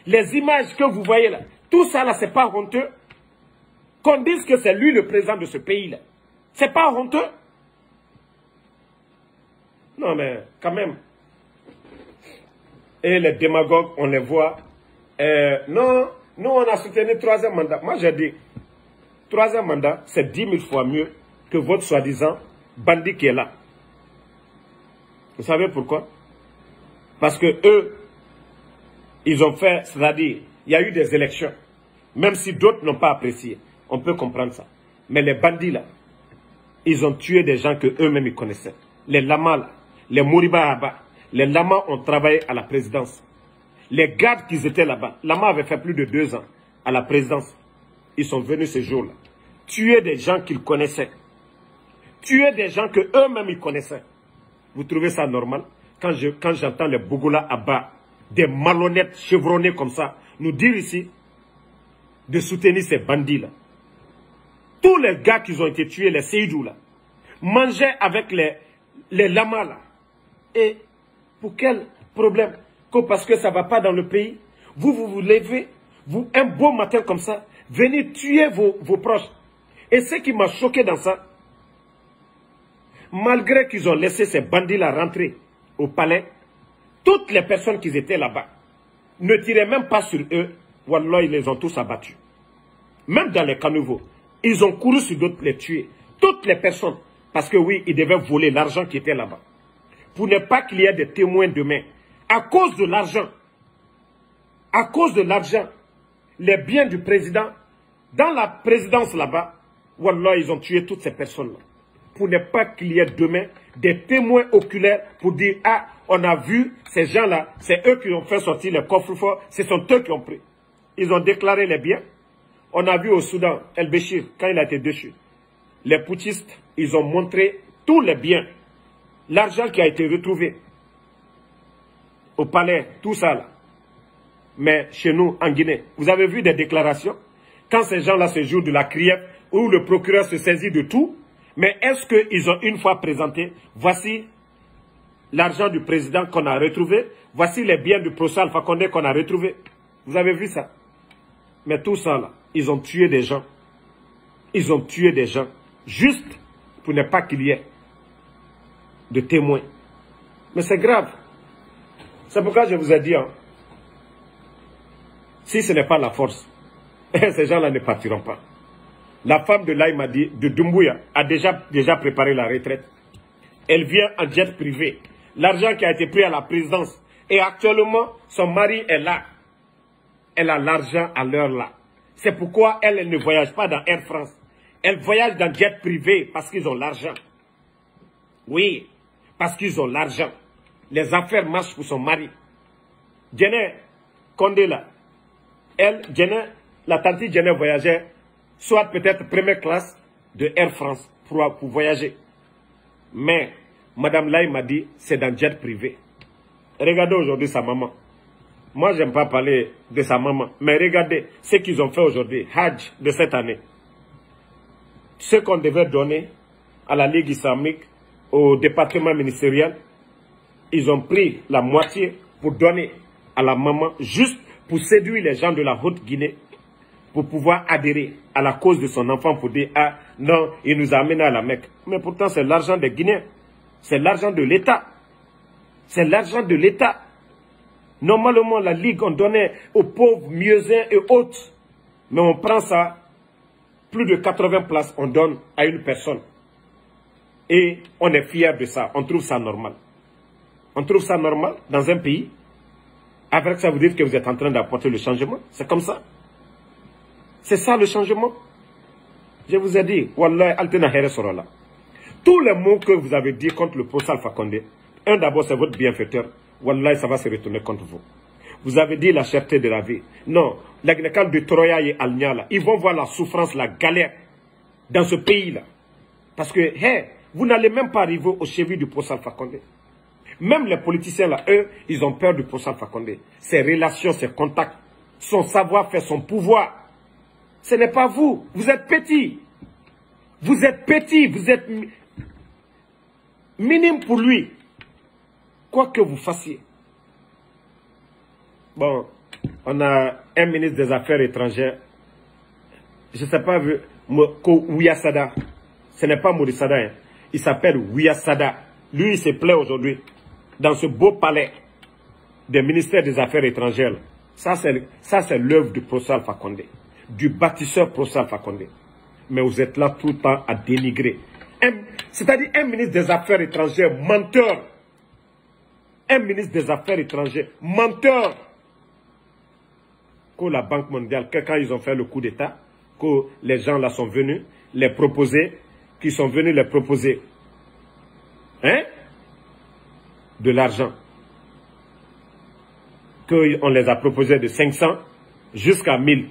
Les images que vous voyez là, tout ça là, c'est pas honteux. Qu'on dise que c'est lui le président de ce pays là. C'est pas honteux. Non mais, quand même. Et les démagogues, on les voit. Non, nous on a soutenu 3e mandat. Moi j'ai dit, 3e mandat, c'est 10 000 fois mieux que votre soi-disant bandit qui est là. Vous savez pourquoi? Parce que eux, ils ont fait, c'est-à-dire, il y a eu des élections. Même si d'autres n'ont pas apprécié, on peut comprendre ça. Mais les bandits là, ils ont tué des gens que eux-mêmes ils connaissaient. Les lamas là, les Mouriba là-bas, les lamas ont travaillé à la présidence. Les gardes qui étaient là-bas, Lama avait fait plus de 2 ans à la présidence. Ils sont venus ce jour-là. Tuer des gens qu'ils connaissaient. Tuer des gens que eux-mêmes ils connaissaient. Vous trouvez ça normal? Quand j'entends les Bougoula Abba, des malhonnêtes chevronnés comme ça, nous dire ici de soutenir ces bandits-là. Tous les gars qui ont été tués, les Seydou là, mangeaient avec les lamas là. Et pour quel problème? Parce que ça ne va pas dans le pays. Vous levez, vous, un beau matin comme ça, venez tuer vos proches. Et ce qui m'a choqué dans ça, malgré qu'ils ont laissé ces bandits-là rentrer au palais, toutes les personnes qui étaient là-bas ne tiraient même pas sur eux. Wallah, ils les ont tous abattus. Même dans les caniveaux, ils ont couru sur d'autres les tuer. Toutes les personnes, parce que oui, ils devaient voler l'argent qui était là-bas. Pour ne pas qu'il y ait des témoins demain. À cause de l'argent, les biens du président, dans la présidence là-bas, wallah, ils ont tué toutes ces personnes-là. Pour ne pas qu'il y ait demain des témoins oculaires pour dire, ah, on a vu ces gens-là, c'est eux qui ont fait sortir les coffres forts, ce sont eux qui ont pris. Ils ont déclaré les biens. On a vu au Soudan, El-Béchir, quand il a été déchu, les putschistes, ils ont montré tous les biens, l'argent qui a été retrouvé au palais, tout ça là. Mais chez nous, en Guinée, vous avez vu des déclarations? Quand ces gens-là se jouent de la criette, où le procureur se saisit de tout, mais est-ce qu'ils ont une fois présenté, voici l'argent du président qu'on a retrouvé, voici les biens du professeur Alpha Condé qu'on a retrouvé. Vous avez vu ça? Mais tout ça, là, ils ont tué des gens. Ils ont tué des gens. Juste pour ne pas qu'il y ait de témoins. Mais c'est grave. C'est pourquoi je vous ai dit, hein, si ce n'est pas la force, ces gens-là ne partiront pas. La femme de Laïmadi, de Doumbouya, a déjà préparé la retraite. Elle vient en jet privé. L'argent qui a été pris à la présidence. Et actuellement, son mari est là. Elle a l'argent à l'heure là. C'est pourquoi elle ne voyage pas dans Air France. Elle voyage dans jet privé parce qu'ils ont l'argent. Oui, parce qu'ils ont l'argent. Les affaires marchent pour son mari. Djené Condé là. Elle, Djené, la tante Djené voyageait, soit peut-être première classe de Air France pour voyager. Mais Madame Laye m'a dit, c'est dans jet privé. Regardez aujourd'hui sa maman. Moi, je n'aime pas parler de sa maman. Mais regardez ce qu'ils ont fait aujourd'hui, Hajj de cette année. Ce qu'on devait donner à la Ligue islamique, au département ministériel, ils ont pris la moitié pour donner à la maman, juste pour séduire les gens de la Haute-Guinée, pour pouvoir adhérer à la cause de son enfant, pour dire, ah non, il nous a amenés à la Mecque. Mais pourtant, c'est l'argent des Guinéens. C'est l'argent de l'État. C'est l'argent de l'État. Normalement, la Ligue, on donnait aux pauvres, mieuxins et autres. Mais on prend ça, plus de 80 places, on donne à une personne. Et on est fier de ça. On trouve ça normal. On trouve ça normal dans un pays. Avec ça, vous dites que vous êtes en train d'apporter le changement. C'est comme ça. C'est ça le changement. Je vous ai dit, Wallah, Altena Here Sorola. Tous les mots que vous avez dit contre le professeur Alpha Condé, un d'abord, c'est votre bienfaiteur. Wallah, ça va se retourner contre vous. Vous avez dit la cherté de la vie. Non, les Gnekal de Troya et Alnia, ils vont voir la souffrance, la galère dans ce pays-là. Parce que, hey, vous n'allez même pas arriver au chevet du professeur Alpha Condé. Même les politiciens là, eux, ils ont peur du professeur Alpha Condé. Ses relations, ses contacts, son savoir-faire, son pouvoir. Ce n'est pas vous. Vous êtes petit. Vous êtes petit. Vous êtes minime pour lui. Quoi que vous fassiez. Bon, on a un ministre des Affaires étrangères. Je ne sais pas, Ouyassada. Ce n'est pas Mourisada. Hein. Il s'appelle Ouyassada. Lui, il se plaît aujourd'hui dans ce beau palais des ministères des Affaires étrangères. Ça, c'est l'œuvre du professeur Alpha Condé. Du bâtisseur professeur Alpha Condé. Mais vous êtes là tout le temps à dénigrer. C'est-à-dire un ministre des Affaires étrangères menteur. Un ministre des Affaires étrangères menteur. Que la Banque mondiale, quand ils ont fait le coup d'État, que les gens là sont venus les proposer, qui sont venus les proposer, hein, de l'argent. Qu'on les a proposés de 500 jusqu'à 1000.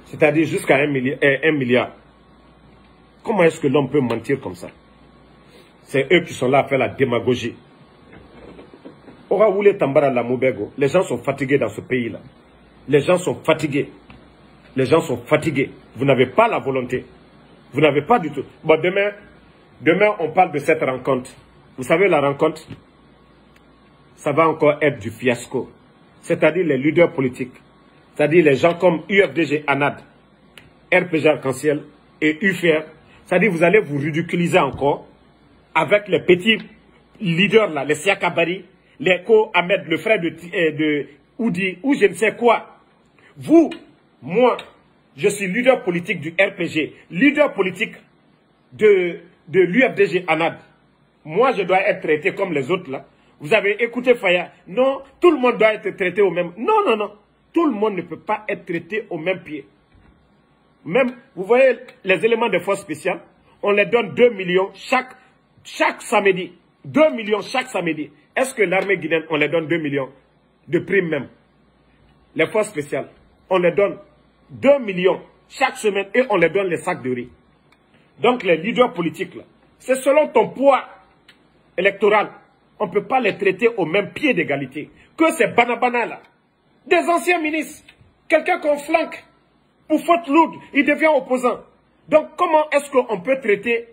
C'est-à-dire jusqu'à 1 milliard. Comment est-ce que l'homme peut mentir comme ça? C'est eux qui sont là à faire la démagogie. Les gens sont fatigués dans ce pays-là. Les gens sont fatigués. Les gens sont fatigués. Vous n'avez pas la volonté. Vous n'avez pas du tout. Bon, demain, on parle de cette rencontre. Vous savez, la rencontre, ça va encore être du fiasco. C'est-à-dire les leaders politiques. C'est-à-dire les gens comme UFDG ANAD, RPG Arc-en-Ciel et UFR. C'est-à-dire vous allez vous ridiculiser encore avec les petits leaders là, les Siakabari, les Ko Ahmed, le frère de Oudi, ou je ne sais quoi. Vous, moi, je suis leader politique du RPG, leader politique de l'UFDG ANAD. Moi, je dois être traité comme les autres là. Vous avez écouté Faya. Non, tout le monde doit être traité au même... Non, non, non. Tout le monde ne peut pas être traité au même pied. Même, vous voyez, les éléments de force spéciale, on les donne 2 millions chaque samedi. 2 millions chaque samedi. Est-ce que l'armée guinéenne, on les donne 2 millions de primes même? Les forces spéciales, on les donne 2 millions chaque semaine et on les donne les sacs de riz. Donc les leaders politiques, là, c'est selon ton poids électoral. On ne peut pas les traiter au même pied d'égalité que ces banabana là. Des anciens ministres, quelqu'un qu'on flanque pour faute lourde, il devient opposant. Donc comment est-ce qu'on peut traiter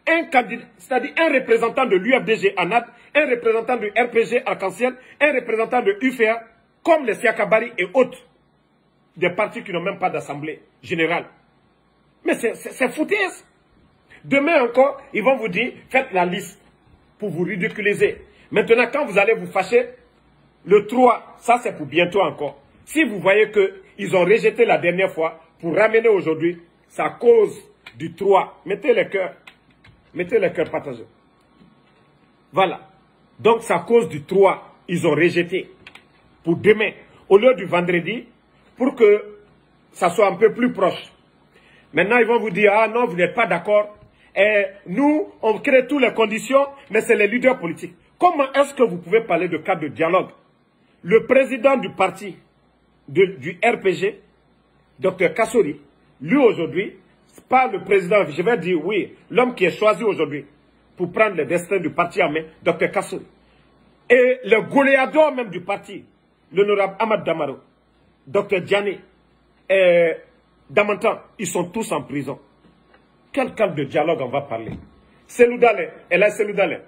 un candidat, c'est-à-dire un représentant de l'UFDG ANAD, un représentant du RPG Arc-en-Ciel, un représentant de UFA, comme les Siakabari et autres, des partis qui n'ont même pas d'assemblée générale. Mais c'est foutaise. Demain encore, ils vont vous dire, faites la liste pour vous ridiculiser. Maintenant, quand vous allez vous fâcher, le 3, ça c'est pour bientôt encore. Si vous voyez qu'ils ont rejeté la dernière fois, pour ramener aujourd'hui, c'est à cause du 3. Mettez les cœurs partagés. Voilà. Donc c'est à cause du 3, ils ont rejeté. Pour demain, au lieu du vendredi, pour que ça soit un peu plus proche. Maintenant, ils vont vous dire, ah non, vous n'êtes pas d'accord. Et nous, on crée toutes les conditions, mais c'est les leaders politiques. Comment est-ce que vous pouvez parler de cadre de dialogue? Le président du parti, du RPG, Dr Kassori, lui aujourd'hui, c'est pas le président, je vais dire oui, l'homme qui est choisi aujourd'hui pour prendre le destin du parti en main, Dr Kassori. Et le goléador même du parti, l'honorable Ahmad Damaro, Dr Diané et Damantan, ils sont tous en prison. Quel cadre de dialogue on va parler? Seloudale,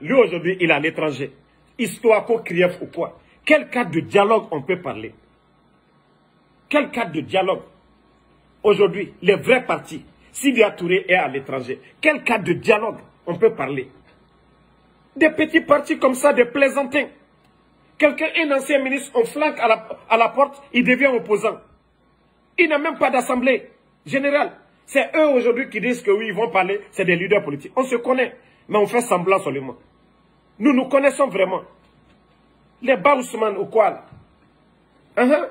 lui aujourd'hui, il est à l'étranger. Histoire pour Krief ou quoi? Quel cadre de dialogue on peut parler? Quel cadre de dialogue? Aujourd'hui, les vrais partis, Sidya Touré est à l'étranger. Quel cadre de dialogue on peut parler? Des petits partis comme ça, des plaisantins. Quelqu'un, un ancien ministre, on flanque à la porte, il devient opposant. Il n'a même pas d'assemblée générale. C'est eux aujourd'hui qui disent que oui, ils vont parler, c'est des leaders politiques. On se connaît, mais on fait semblant seulement. Nous nous connaissons vraiment. Les Baousman ou quoi là.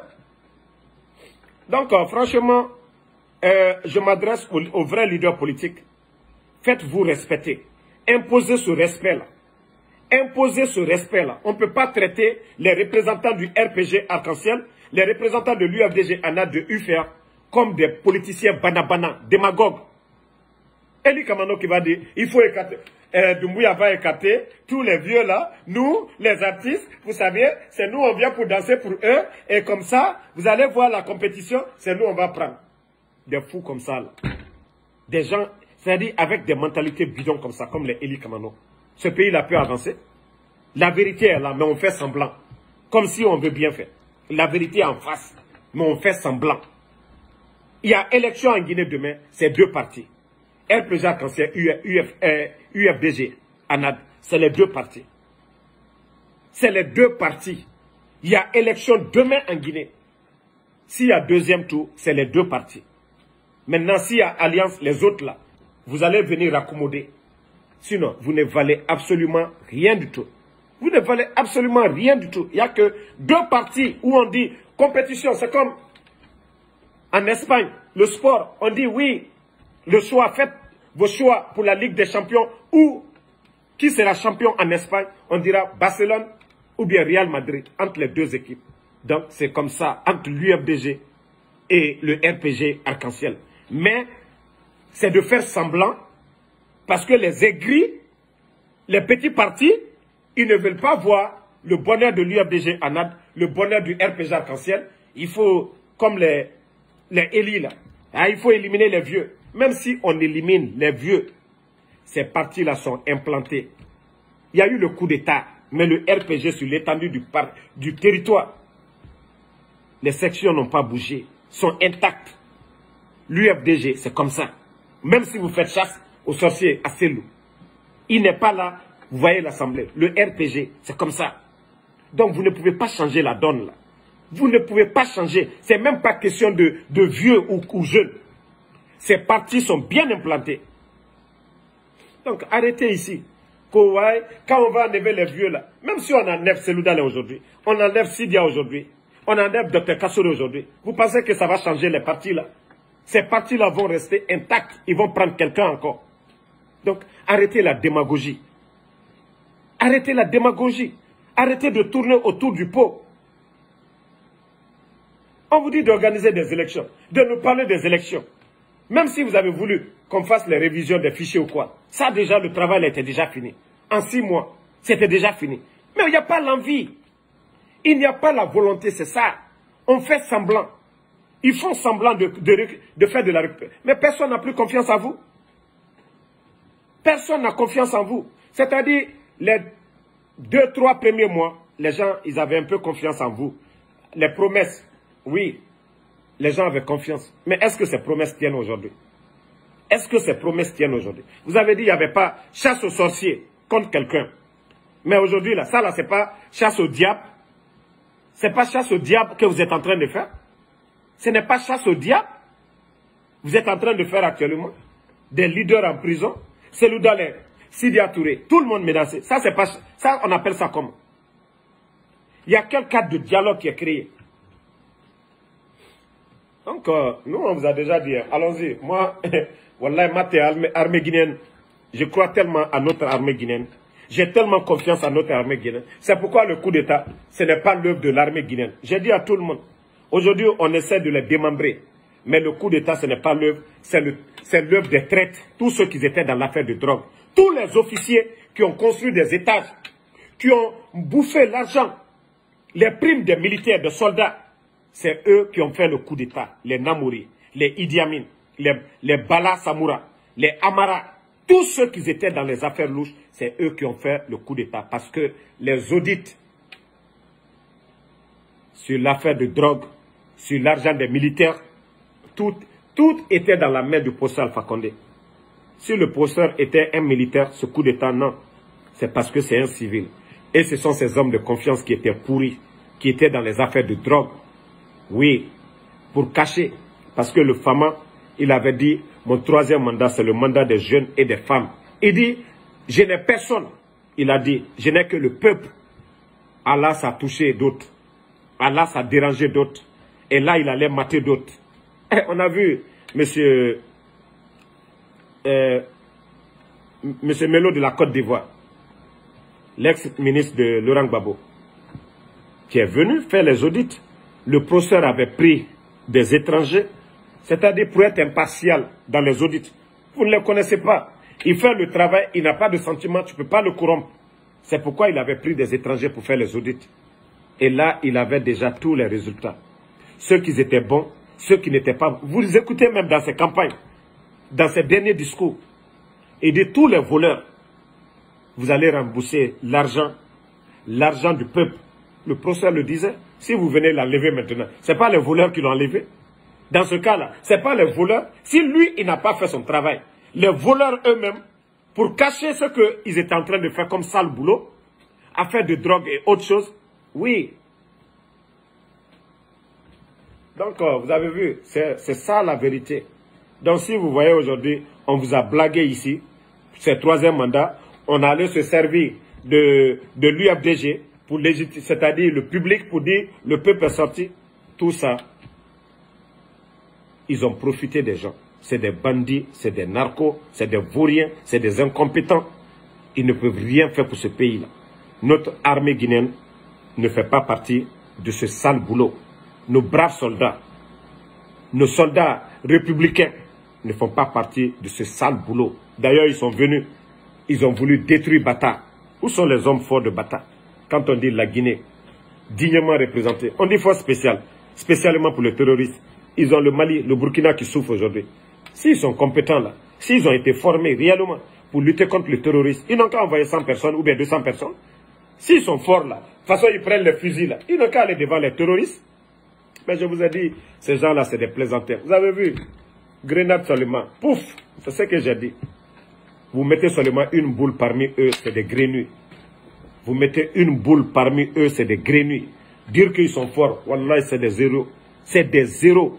Donc, franchement, je m'adresse aux vrais leaders politiques. Faites-vous respecter. Imposez ce respect-là. Imposez ce respect-là. On ne peut pas traiter les représentants du RPG Arc-en-Ciel, les représentants de l'UFDG ANAD, de UFR, comme des politiciens banabana, démagogues. Eli Kamano qui va dire, il faut écarter, Doumbouya va écarter tous les vieux là, nous, les artistes, vous savez, c'est nous, on vient pour danser pour eux, et comme ça, vous allez voir la compétition, c'est nous, on va prendre. Des fous comme ça, là. Des gens, c'est-à-dire avec des mentalités bidons comme ça, comme les Eli Kamano. Ce pays-là peut avancer. La vérité est là, mais on fait semblant. Comme si on veut bien faire. La vérité est en face, mais on fait semblant. Il y a élection en Guinée demain, c'est deux partis. RPG Arc-en-Ciel, UFDG, ANAD, c'est les deux partis. C'est les deux partis. Il y a élection demain en Guinée. S'il y a deuxième tour, c'est les deux partis. Maintenant, s'il y a alliance, les autres là, vous allez venir accommoder. Sinon, vous ne valez absolument rien du tout. Vous ne valez absolument rien du tout. Il n'y a que deux partis où on dit compétition. C'est comme en Espagne, le sport. On dit oui, le choix, faites vos choix pour la Ligue des Champions. Ou qui sera champion en Espagne? On dira Barcelone ou bien Real Madrid, entre les deux équipes. Donc c'est comme ça, entre l'UFDG et le RPG Arc-en-Ciel. Mais c'est de faire semblant, parce que les aigris, les petits partis, ils ne veulent pas voir le bonheur de l'UFDG ANAD, le bonheur du RPG Arc-en-Ciel. Il faut, comme les Eli là, hein, il faut éliminer les vieux. Même si on élimine les vieux, ces partis-là sont implantés. Il y a eu le coup d'État, mais le RPG sur l'étendue du territoire, les sections n'ont pas bougé, sont intactes. L'UFDG, c'est comme ça. Même si vous faites chasse aux sorciers à Selou, il n'est pas là, vous voyez l'Assemblée. Le RPG, c'est comme ça. Donc vous ne pouvez pas changer la donne là. Vous ne pouvez pas changer. C'est même pas question de vieux ou jeunes. Ces partis sont bien implantés. Donc arrêtez ici. Quand on va enlever les vieux là, même si on enlève Seloudale aujourd'hui, on enlève Sidya aujourd'hui, on enlève Dr Kassori aujourd'hui, vous pensez que ça va changer les partis là? Ces partis-là vont rester intacts. Ils vont prendre quelqu'un encore. Donc, arrêtez la démagogie. Arrêtez la démagogie. Arrêtez de tourner autour du pot. On vous dit d'organiser des élections, de nous parler des élections. Même si vous avez voulu qu'on fasse les révisions des fichiers ou quoi, ça déjà, le travail était déjà fini. En 6 mois, c'était déjà fini. Mais il n'y a pas l'envie. Il n'y a pas la volonté, c'est ça. On fait semblant. Ils font semblant de faire de la récupération. Mais personne n'a plus confiance en vous. Personne n'a confiance en vous. C'est-à-dire, les 2-3 premiers mois, les gens, ils avaient un peu confiance en vous. les promesses, oui, les gens avaient confiance. Mais est-ce que ces promesses tiennent aujourd'hui? Est-ce que ces promesses tiennent aujourd'hui? Vous avez dit qu'il n'y avait pas chasse aux sorciers contre quelqu'un. Mais aujourd'hui, là, ça, là, c'est pas chasse au diable. C'est pas chasse au diable que vous êtes en train de faire. Ce n'est pas chasse au diable. Vous êtes en train de faire actuellement. Des leaders en prison. Selou Dalé, Sidia Touré, tout le monde menacé. Ça, c'est pas, ça, on appelle ça comment? Il y a quel cadre de dialogue qui est créé? Donc, nous, on vous a déjà dit, allons-y. Moi, Wallah, armée guinéenne, je crois tellement à notre armée guinéenne. J'ai tellement confiance en notre armée guinéenne. C'est pourquoi le coup d'État, ce n'est pas l'œuvre de l'armée guinéenne. J'ai dit à tout le monde, aujourd'hui, on essaie de les démembrer. Mais le coup d'État, ce n'est pas l'œuvre, c'est l'œuvre des traites. Tous ceux qui étaient dans l'affaire de drogue. Tous les officiers qui ont construit des étages, qui ont bouffé l'argent, les primes des militaires, des soldats, c'est eux qui ont fait le coup d'État. Les Namouri, les Idi Amin, les Bala Samoura, les Amara, tous ceux qui étaient dans les affaires louches, c'est eux qui ont fait le coup d'État. Parce que les audits sur l'affaire de drogue, sur l'argent des militaires, tout était dans la main du professeur Alpha Condé. Si le professeur était un militaire, ce coup d'État, non. C'est parce que c'est un civil. Et ce sont ces hommes de confiance qui étaient pourris, qui étaient dans les affaires de drogue. Oui, pour cacher. Parce que le Fama, il avait dit, mon troisième mandat, c'est le mandat des jeunes et des femmes. Il dit, je n'ai personne. Il a dit, je n'ai que le peuple. Allah, ça a touché d'autres. Allah, ça a dérangé d'autres. Et là, il allait mater d'autres. On a vu monsieur Melo de la Côte d'Ivoire, l'ex-ministre de Laurent Gbagbo, qui est venu faire les audits. Le professeur avait pris des étrangers, c'est-à-dire pour être impartial dans les audits. Vous ne les connaissez pas. Il fait le travail, il n'a pas de sentiment, tu ne peux pas le corrompre. C'est pourquoi il avait pris des étrangers pour faire les audits. Et là, il avait déjà tous les résultats. Ceux qui étaient bons, ceux qui n'étaient pas... Vous les écoutez même dans ses campagnes, dans ses derniers discours. Il dit tous les voleurs, vous allez rembourser l'argent du peuple. Le professeur le disait. Si vous venez l'enlever maintenant, ce n'est pas les voleurs qui l'ont enlevé. Dans ce cas-là, ce n'est pas les voleurs. Si lui, il n'a pas fait son travail, les voleurs eux-mêmes, pour cacher ce qu'ils étaient en train de faire comme sale boulot, affaire de drogue et autre chose, oui. Donc, vous avez vu, c'est ça la vérité. Donc, si vous voyez aujourd'hui, on vous a blagué ici, c'est le troisième mandat, on allait se servir de l'UFDG, c'est-à-dire le public, pour dire le peuple est sorti. Tout ça, ils ont profité des gens. C'est des bandits, c'est des narcos, c'est des vauriens, c'est des incompétents. Ils ne peuvent rien faire pour ce pays-là. Notre armée guinéenne ne fait pas partie de ce sale boulot. Nos braves soldats, nos soldats républicains ne font pas partie de ce sale boulot. D'ailleurs, ils sont venus, ils ont voulu détruire Bata. Où sont les hommes forts de Bata? Quand on dit la Guinée, dignement représentée, on dit force spéciale, spécialement pour les terroristes. Ils ont le Mali, le Burkina qui souffre aujourd'hui. S'ils sont compétents là, s'ils ont été formés réellement pour lutter contre les terroristes, ils n'ont qu'à envoyer 100 personnes ou bien 200 personnes. S'ils sont forts là, de toute façon ils prennent les fusils là, ils n'ont qu'à aller devant les terroristes. Mais je vous ai dit, ces gens-là c'est des plaisantins. Vous avez vu, grenade seulement, pouf, c'est ce que j'ai dit. Vous mettez seulement une boule parmi eux, c'est des grenouilles. Vous mettez une boule parmi eux, c'est des grenouilles. Dire qu'ils sont forts, wallah, c'est des zéros. C'est des zéros.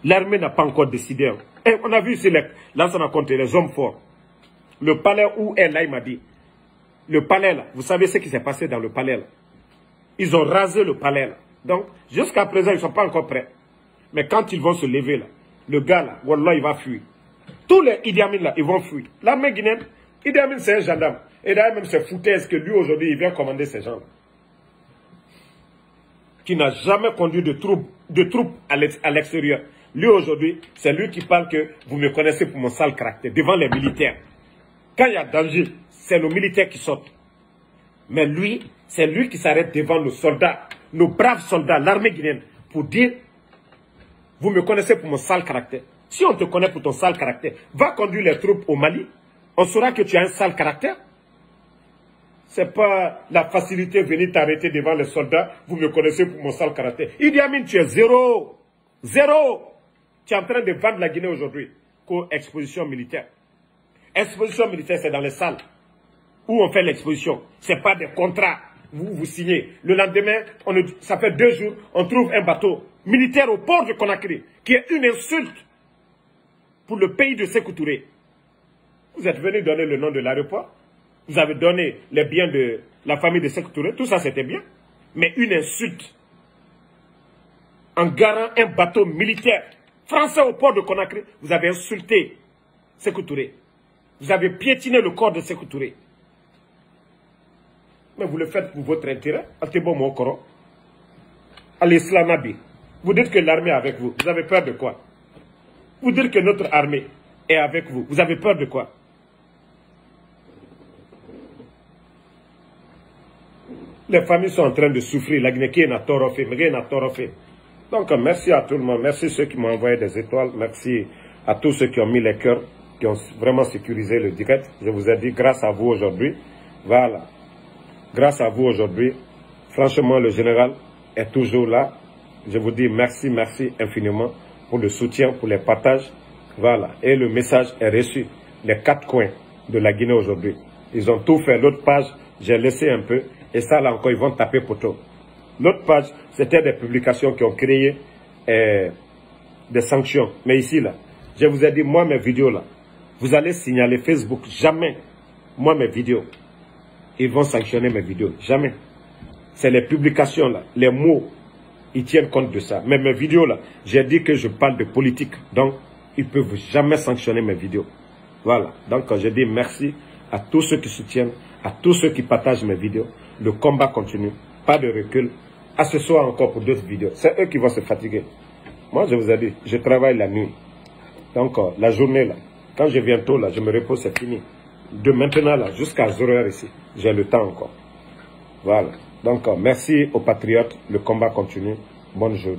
L'armée n'a pas encore décidé. Et on a vu ici, là, on a compté les hommes forts. Le palais où est là, il m'a dit. Le palais là, vous savez ce qui s'est passé dans le palais là. Ils ont rasé le palais là. Donc, jusqu'à présent, ils ne sont pas encore prêts. Mais quand ils vont se lever là, le gars là, wallah, il va fuir. Tous les Idi Amin là, ils vont fuir. L'armée guinéenne, Idi Amin c'est un gendarme. Et d'ailleurs même c'est foutaise que lui aujourd'hui, il vient commander ces gens là. Qui n'a jamais conduit de troupes à l'extérieur. Lui aujourd'hui, c'est lui qui parle que vous me connaissez pour mon sale caractère, devant les militaires. Quand il y a danger, c'est nos militaires qui sortent. Mais lui, c'est lui qui s'arrête devant nos soldats, nos braves soldats, l'armée guinéenne, pour dire, vous me connaissez pour mon sale caractère. Si on te connaît pour ton sale caractère, va conduire les troupes au Mali, on saura que tu as un sale caractère. C'est pas la facilité de venir t'arrêter devant les soldats. Vous me connaissez pour mon sale caractère. Idi Amin, tu es zéro. Zéro. Tu es en train de vendre la Guinée aujourd'hui qu'aux expositions militaires. Exposition militaire, c'est dans les salles où on fait l'exposition. Ce n'est pas des contrats. Vous signez. Le lendemain, ça fait 2 jours, on trouve un bateau militaire au port de Conakry, qui est une insulte pour le pays de Sékou Touré. Vous êtes venu donner le nom de l'aéroport. Vous avez donné les biens de la famille de Sékou Touré. Tout ça, c'était bien. Mais une insulte en garant un bateau militaire français au port de Conakry, vous avez insulté Sékou Touré. Vous avez piétiné le corps de Sékou Touré. Mais vous le faites pour votre intérêt. À l'Islamabi. Vous dites que l'armée est avec vous. Vous avez peur de quoi? Vous dites que notre armée est avec vous. Vous avez peur de quoi? Les familles sont en train de souffrir. La Guinée qui n'a tort fait. Donc, merci à tout le monde. Merci à ceux qui m'ont envoyé des étoiles. Merci à tous ceux qui ont mis les cœurs, qui ont vraiment sécurisé le direct. Je vous ai dit, grâce à vous aujourd'hui. Voilà. Grâce à vous aujourd'hui. Franchement, le général est toujours là. Je vous dis merci, merci infiniment pour le soutien, pour les partages. Voilà. Et le message est reçu. Les 4 coins de la Guinée aujourd'hui. Ils ont tout fait. L'autre page, j'ai laissé un peu. Et ça, là encore, ils vont taper poteau. L'autre page, c'était des publications qui ont créé des sanctions. Mais ici, là, je vous ai dit, moi, mes vidéos, là, vous allez signaler Facebook. Jamais. Moi, mes vidéos, ils vont sanctionner mes vidéos. Jamais. C'est les publications, là, les mots, ils tiennent compte de ça. Mais mes vidéos, là, j'ai dit que je parle de politique. Donc, ils ne peuvent jamais sanctionner mes vidéos. Voilà. Donc, je dis merci à tous ceux qui soutiennent, à tous ceux qui partagent mes vidéos. Le combat continue. Pas de recul. À ce soir encore pour d'autres vidéos. C'est eux qui vont se fatiguer. Moi, je vous ai dit, je travaille la nuit. Donc, la journée, là, quand je viens tôt, là, je me repose, c'est fini. De maintenant, là, jusqu'à 0h ici, j'ai le temps encore. Voilà. Donc, merci aux patriotes. Le combat continue. Bonne journée.